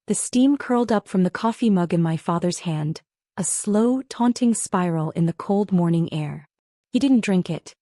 The steam curled up from the coffee mug in my father's hand, a slow, taunting spiral in the cold morning air. He didn't drink it.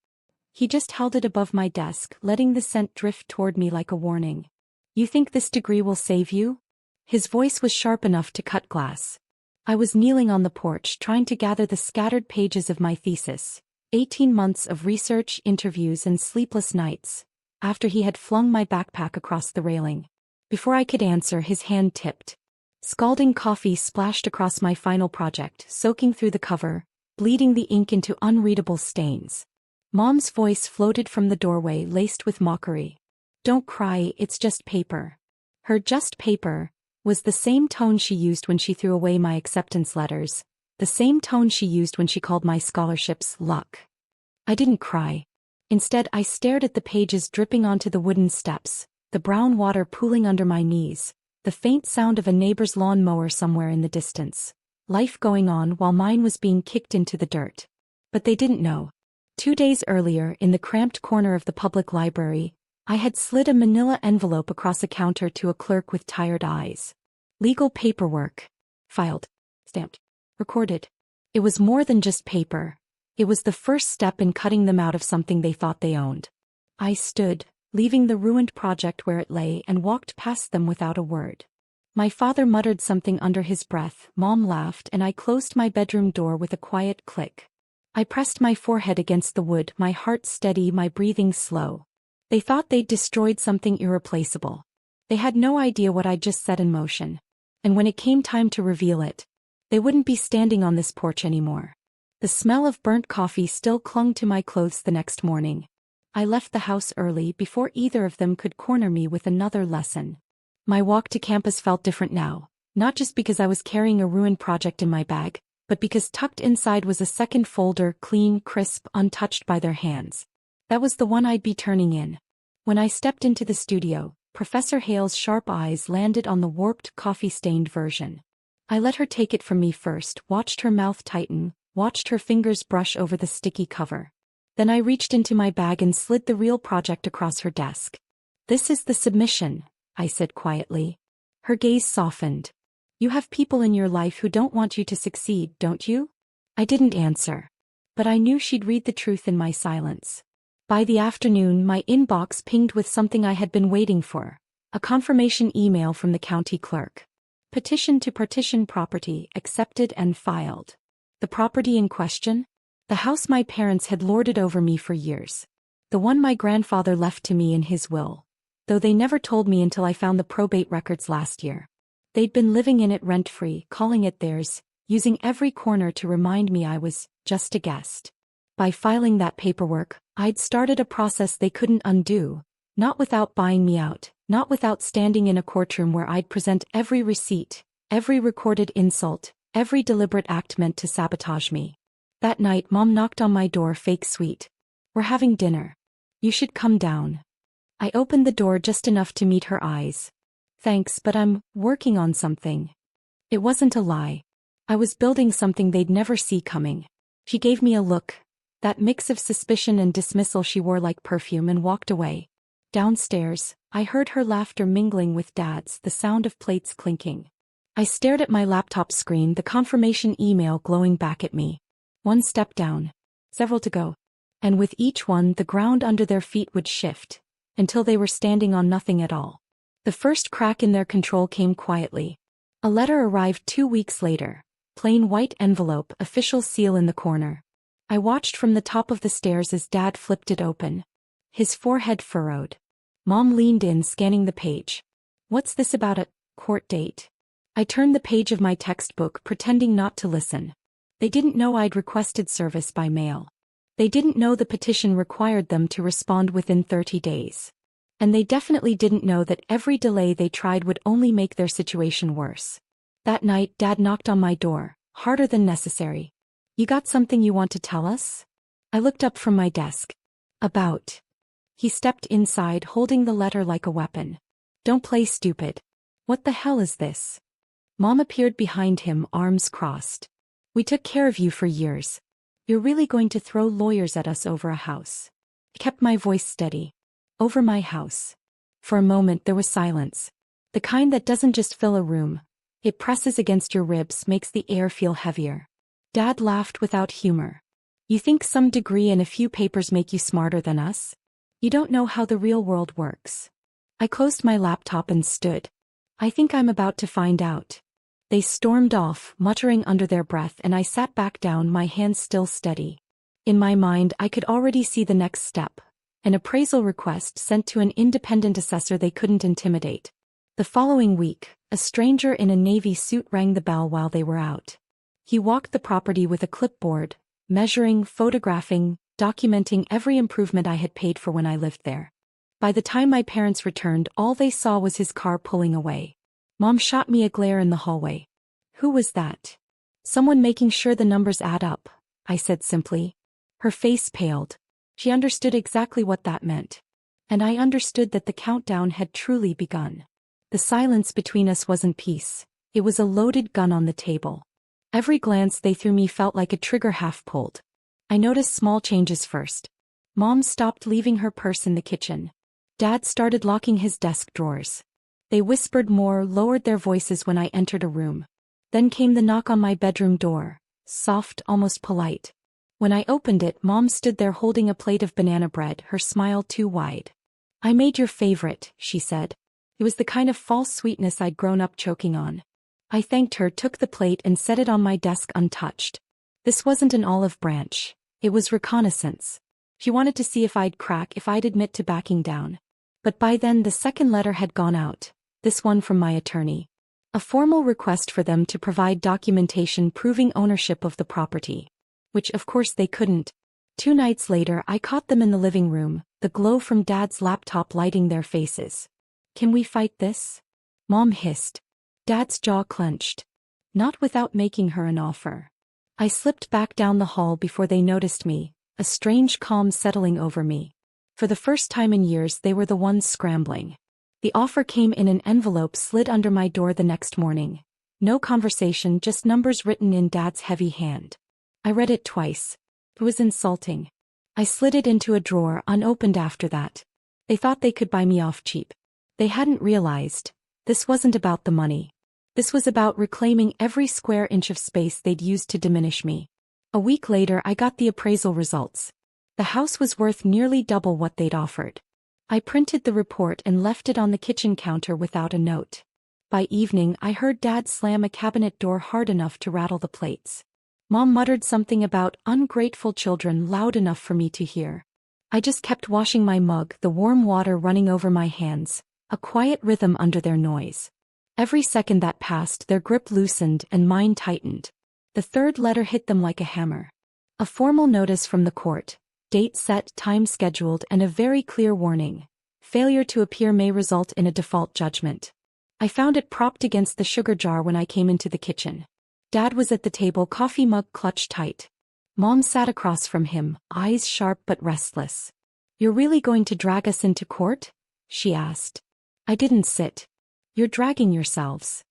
He just held it above my desk, letting the scent drift toward me like a warning. "You think this degree will save you?" His voice was sharp enough to cut glass. I was kneeling on the porch trying to gather the scattered pages of my thesis, 18 months of research, interviews, and sleepless nights, after he had flung my backpack across the railing. Before I could answer, his hand tipped. Scalding coffee splashed across my final project, soaking through the cover, bleeding the ink into unreadable stains. Mom's voice floated from the doorway, laced with mockery. "Don't cry, it's just paper." Her "just paper" was the same tone she used when she threw away my acceptance letters, the same tone she used when she called my scholarships luck. I didn't cry. Instead, I stared at the pages dripping onto the wooden steps, the brown water pooling under my knees, the faint sound of a neighbor's lawn mower somewhere in the distance. Life going on while mine was being kicked into the dirt. But they didn't know. 2 days earlier, in the cramped corner of the public library, I had slid a manila envelope across a counter to a clerk with tired eyes. Legal paperwork. Filed. Stamped. Recorded. It was more than just paper. It was the first step in cutting them out of something they thought they owned. I stood, leaving the ruined project where it lay, and walked past them without a word. My father muttered something under his breath, Mom laughed, and I closed my bedroom door with a quiet click. I pressed my forehead against the wood, my heart steady, my breathing slow. They thought they'd destroyed something irreplaceable. They had no idea what I'd just set in motion. And when it came time to reveal it, they wouldn't be standing on this porch anymore. The smell of burnt coffee still clung to my clothes the next morning. I left the house early before either of them could corner me with another lesson. My walk to campus felt different now, not just because I was carrying a ruined project in my bag, but because tucked inside was a second folder, clean, crisp, untouched by their hands. That was the one I'd be turning in. When I stepped into the studio, Professor Hale's sharp eyes landed on the warped, coffee-stained version. I let her take it from me first, watched her mouth tighten, watched her fingers brush over the sticky cover. Then I reached into my bag and slid the real project across her desk. "This is the submission," I said quietly. Her gaze softened. "You have people in your life who don't want you to succeed, don't you?" I didn't answer. But I knew she'd read the truth in my silence. By the afternoon, my inbox pinged with something I had been waiting for, a confirmation email from the county clerk. Petition to partition property, accepted and filed. The property in question? The house my parents had lorded over me for years. The one my grandfather left to me in his will, though they never told me until I found the probate records last year. They'd been living in it rent-free, calling it theirs, using every corner to remind me I was just a guest. By filing that paperwork, I'd started a process they couldn't undo, not without buying me out, not without standing in a courtroom where I'd present every receipt, every recorded insult, every deliberate act meant to sabotage me. That night, Mom knocked on my door, fake sweet. "We're having dinner. You should come down." I opened the door just enough to meet her eyes. "Thanks, but I'm working on something." It wasn't a lie. I was building something they'd never see coming. She gave me a look, that mix of suspicion and dismissal she wore like perfume, and walked away. Downstairs, I heard her laughter mingling with Dad's, the sound of plates clinking. I stared at my laptop screen, the confirmation email glowing back at me. One step down, several to go. And with each one, the ground under their feet would shift, until they were standing on nothing at all. The first crack in their control came quietly. A letter arrived 2 weeks later. Plain white envelope, official seal in the corner. I watched from the top of the stairs as Dad flipped it open. His forehead furrowed. Mom leaned in, scanning the page. "What's this about a court date?" I turned the page of my textbook, pretending not to listen. They didn't know I'd requested service by mail. They didn't know the petition required them to respond within 30 days. And they definitely didn't know that every delay they tried would only make their situation worse. That night, Dad knocked on my door, harder than necessary. "You got something you want to tell us?" I looked up from my desk. "About." He stepped inside, holding the letter like a weapon. "Don't play stupid." "What the hell is this?" Mom appeared behind him, arms crossed. "We took care of you for years. You're really going to throw lawyers at us over a house?" I kept my voice steady. "Over my house." For a moment there was silence. The kind that doesn't just fill a room. It presses against your ribs, makes the air feel heavier. Dad laughed without humor. You think some degree and a few papers make you smarter than us? You don't know how the real world works. I closed my laptop and stood. I think I'm about to find out. They stormed off, muttering under their breath, and I sat back down, my hands still steady. In my mind, I could already see the next step. An appraisal request sent to an independent assessor they couldn't intimidate. The following week, a stranger in a navy suit rang the bell while they were out. He walked the property with a clipboard, measuring, photographing, documenting every improvement I had paid for when I lived there. By the time my parents returned, all they saw was his car pulling away. Mom shot me a glare in the hallway. Who was that? Someone making sure the numbers add up, I said simply. Her face paled. She understood exactly what that meant. And I understood that the countdown had truly begun. The silence between us wasn't peace. It was a loaded gun on the table. Every glance they threw me felt like a trigger half pulled. I noticed small changes first. Mom stopped leaving her purse in the kitchen. Dad started locking his desk drawers. They whispered more, lowered their voices when I entered a room. Then came the knock on my bedroom door, soft, almost polite. When I opened it, Mom stood there holding a plate of banana bread, her smile too wide. I made your favorite, she said. It was the kind of false sweetness I'd grown up choking on. I thanked her, took the plate and set it on my desk untouched. This wasn't an olive branch. It was reconnaissance. She wanted to see if I'd crack, if I'd admit to backing down. But by then the second letter had gone out, this one from my attorney. A formal request for them to provide documentation proving ownership of the property. Which of course they couldn't. 2 nights later I caught them in the living room, the glow from Dad's laptop lighting their faces. Can we fight this? Mom hissed. Dad's jaw clenched. Not without making her an offer. I slipped back down the hall before they noticed me, a strange calm settling over me. For the first time in years they were the ones scrambling. The offer came in an envelope slid under my door the next morning. No conversation, just numbers written in Dad's heavy hand. I read it twice. It was insulting. I slid it into a drawer unopened after that. They thought they could buy me off cheap. They hadn't realized. This wasn't about the money. This was about reclaiming every square inch of space they'd used to diminish me. A week later I got the appraisal results. The house was worth nearly double what they'd offered. I printed the report and left it on the kitchen counter without a note. By evening I heard Dad slam a cabinet door hard enough to rattle the plates. Mom muttered something about ungrateful children loud enough for me to hear. I just kept washing my mug, the warm water running over my hands, a quiet rhythm under their noise. Every second that passed their grip loosened and mine tightened. The third letter hit them like a hammer. A formal notice from the court, date set, time scheduled, and a very clear warning. Failure to appear may result in a default judgment. I found it propped against the sugar jar when I came into the kitchen. Dad was at the table, coffee mug clutched tight. Mom sat across from him, eyes sharp but restless. "You're really going to drag us into court?" she asked. I didn't sit. "You're dragging yourselves."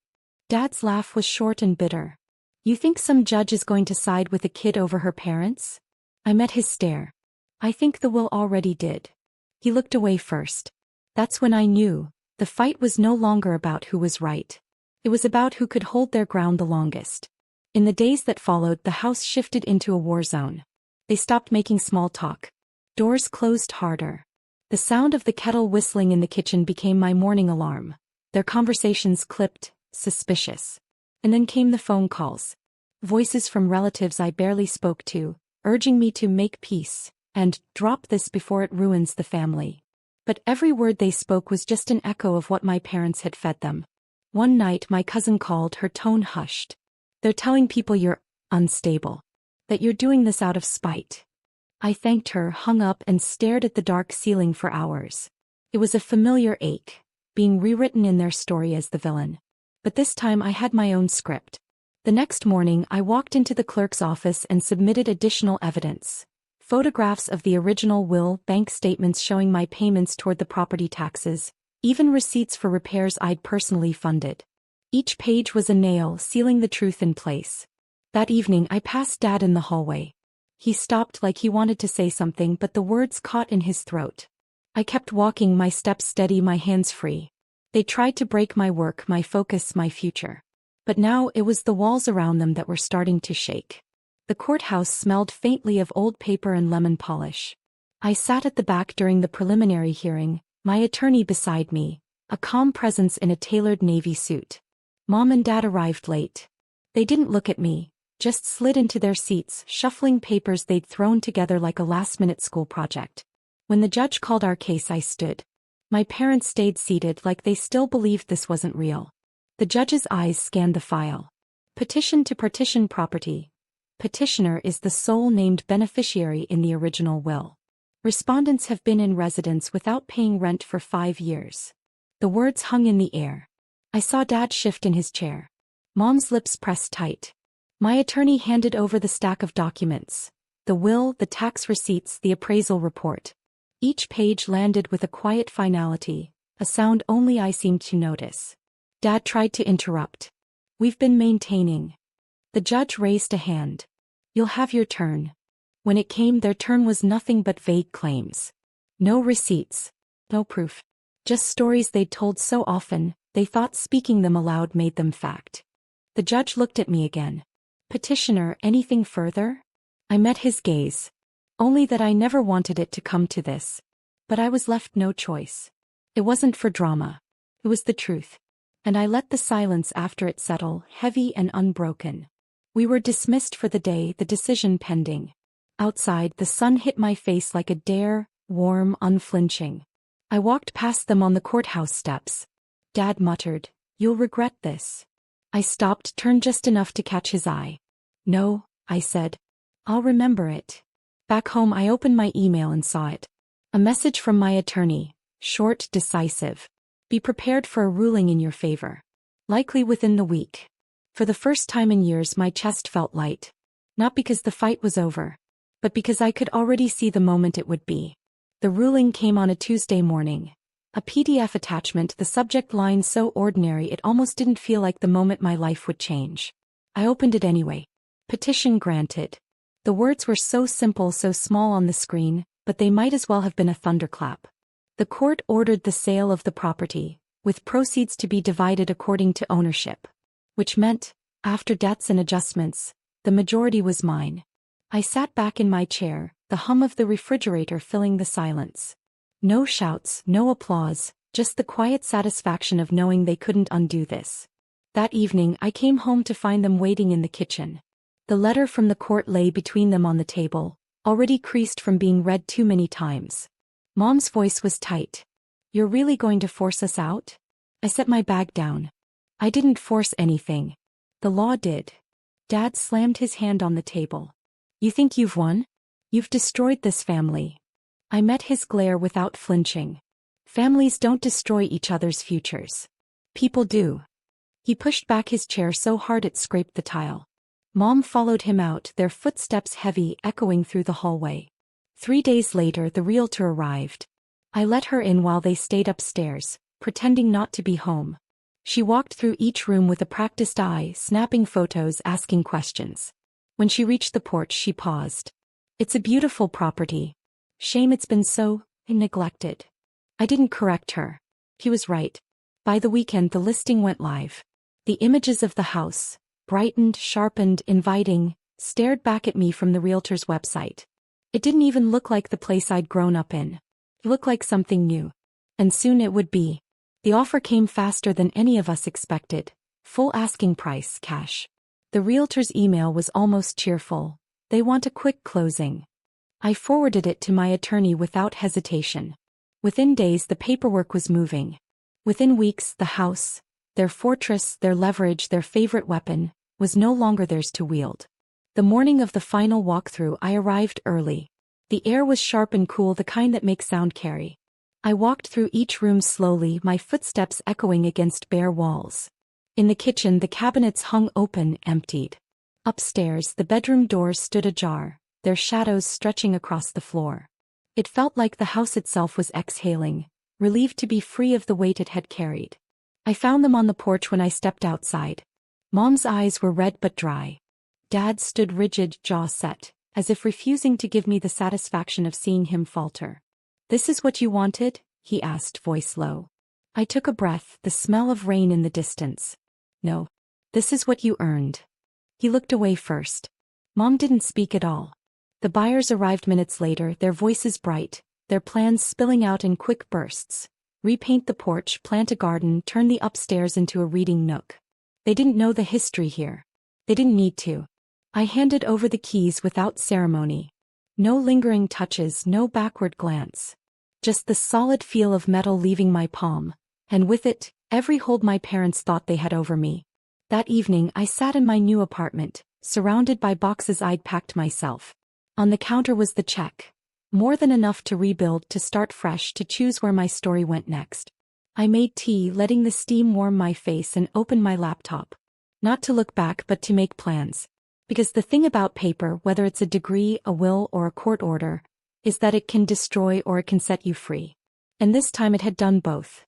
Dad's laugh was short and bitter. "You think some judge is going to side with a kid over her parents?" I met his stare. "I think the will already did." He looked away first. That's when I knew. The fight was no longer about who was right. It was about who could hold their ground the longest. In the days that followed, the house shifted into a war zone. They stopped making small talk. Doors closed harder. The sound of the kettle whistling in the kitchen became my morning alarm. Their conversations clipped, suspicious. And then came the phone calls. Voices from relatives I barely spoke to, urging me to make peace, and drop this before it ruins the family. But every word they spoke was just an echo of what my parents had fed them. One night my cousin called, her tone hushed. "They're telling people you're unstable. That you're doing this out of spite." I thanked her, hung up, and stared at the dark ceiling for hours. It was a familiar ache, being rewritten in their story as the villain. But this time I had my own script. The next morning I walked into the clerk's office and submitted additional evidence. Photographs of the original will, bank statements showing my payments toward the property taxes, even receipts for repairs I'd personally funded. Each page was a nail sealing the truth in place. That evening I passed Dad in the hallway. He stopped like he wanted to say something, but the words caught in his throat. I kept walking, my steps steady, my hands free. They tried to break my work, my focus, my future. But now it was the walls around them that were starting to shake. The courthouse smelled faintly of old paper and lemon polish. I sat at the back during the preliminary hearing, my attorney beside me, a calm presence in a tailored navy suit. Mom and Dad arrived late. They didn't look at me, just slid into their seats, shuffling papers they'd thrown together like a last-minute school project. When the judge called our case, I stood. My parents stayed seated like they still believed this wasn't real. The judge's eyes scanned the file. Petition to partition property. Petitioner is the sole named beneficiary in the original will. Respondents have been in residence without paying rent for 5 years. The words hung in the air. I saw Dad shift in his chair. Mom's lips pressed tight. My attorney handed over the stack of documents. The will, the tax receipts, the appraisal report. Each page landed with a quiet finality, a sound only I seemed to notice. Dad tried to interrupt. We've been maintaining. The judge raised a hand. You'll have your turn. When it came, their turn was nothing but vague claims. No receipts. No proof. Just stories they'd told so often, they thought speaking them aloud made them fact. The judge looked at me again. Petitioner, anything further? I met his gaze. Only that I never wanted it to come to this. But I was left no choice. It wasn't for drama. It was the truth. And I let the silence after it settle, heavy and unbroken. We were dismissed for the day, the decision pending. Outside, the sun hit my face like a dare, warm, unflinching. I walked past them on the courthouse steps. Dad muttered, "You'll regret this." I stopped, turned just enough to catch his eye. "No," I said. "I'll remember it." Back home, I opened my email and saw it. A message from my attorney, short, decisive. Be prepared for a ruling in your favor. Likely within the week. For the first time in years, my chest felt light. Not because the fight was over, but because I could already see the moment it would be. The ruling came on a Tuesday morning. A PDF attachment, the subject line so ordinary it almost didn't feel like the moment my life would change. I opened it anyway. Petition granted. The words were so simple, so small on the screen, but they might as well have been a thunderclap. The court ordered the sale of the property, with proceeds to be divided according to ownership. Which meant, after debts and adjustments, the majority was mine. I sat back in my chair, the hum of the refrigerator filling the silence. No shouts, no applause, just the quiet satisfaction of knowing they couldn't undo this. That evening, I came home to find them waiting in the kitchen. The letter from the court lay between them on the table, already creased from being read too many times. Mom's voice was tight. "You're really going to force us out?" I set my bag down. I didn't force anything. The law did. Dad slammed his hand on the table. "You think you've won? You've destroyed this family." I met his glare without flinching. Families don't destroy each other's futures. People do. He pushed back his chair so hard it scraped the tile. Mom followed him out, their footsteps heavy, echoing through the hallway. 3 days later, the realtor arrived. I let her in while they stayed upstairs, pretending not to be home. She walked through each room with a practiced eye, snapping photos, asking questions. When she reached the porch, she paused. "It's a beautiful property. Shame it's been so neglected." I didn't correct her. He was right. By the weekend, the listing went live. The images of the house, brightened, sharpened, inviting, stared back at me from the realtor's website. It didn't even look like the place I'd grown up in. It looked like something new. And soon it would be. The offer came faster than any of us expected. Full asking price, cash. The realtor's email was almost cheerful. "They want a quick closing." I forwarded it to my attorney without hesitation. Within days, the paperwork was moving. Within weeks, the house, their fortress, their leverage, their favorite weapon, was no longer theirs to wield. The morning of the final walkthrough, I arrived early. The air was sharp and cool, the kind that makes sound carry. I walked through each room slowly, my footsteps echoing against bare walls. In the kitchen, the cabinets hung open, emptied. Upstairs, the bedroom doors stood ajar, their shadows stretching across the floor. It felt like the house itself was exhaling, relieved to be free of the weight it had carried. I found them on the porch when I stepped outside. Mom's eyes were red but dry. Dad stood rigid, jaw set, as if refusing to give me the satisfaction of seeing him falter. "This is what you wanted?" he asked, voice low. I took a breath, the smell of rain in the distance. No. This is what you earned. He looked away first. Mom didn't speak at all. The buyers arrived minutes later, their voices bright, their plans spilling out in quick bursts. Repaint the porch, plant a garden, turn the upstairs into a reading nook. They didn't know the history here. They didn't need to. I handed over the keys without ceremony. No lingering touches, no backward glance. Just the solid feel of metal leaving my palm, and with it, every hold my parents thought they had over me. That evening I sat in my new apartment, surrounded by boxes I'd packed myself. On the counter was the check. More than enough to rebuild, to start fresh, to choose where my story went next. I made tea, letting the steam warm my face, and opened my laptop. Not to look back but to make plans. Because the thing about paper, whether it's a degree, a will, or a court order, is that it can destroy or it can set you free. And this time it had done both.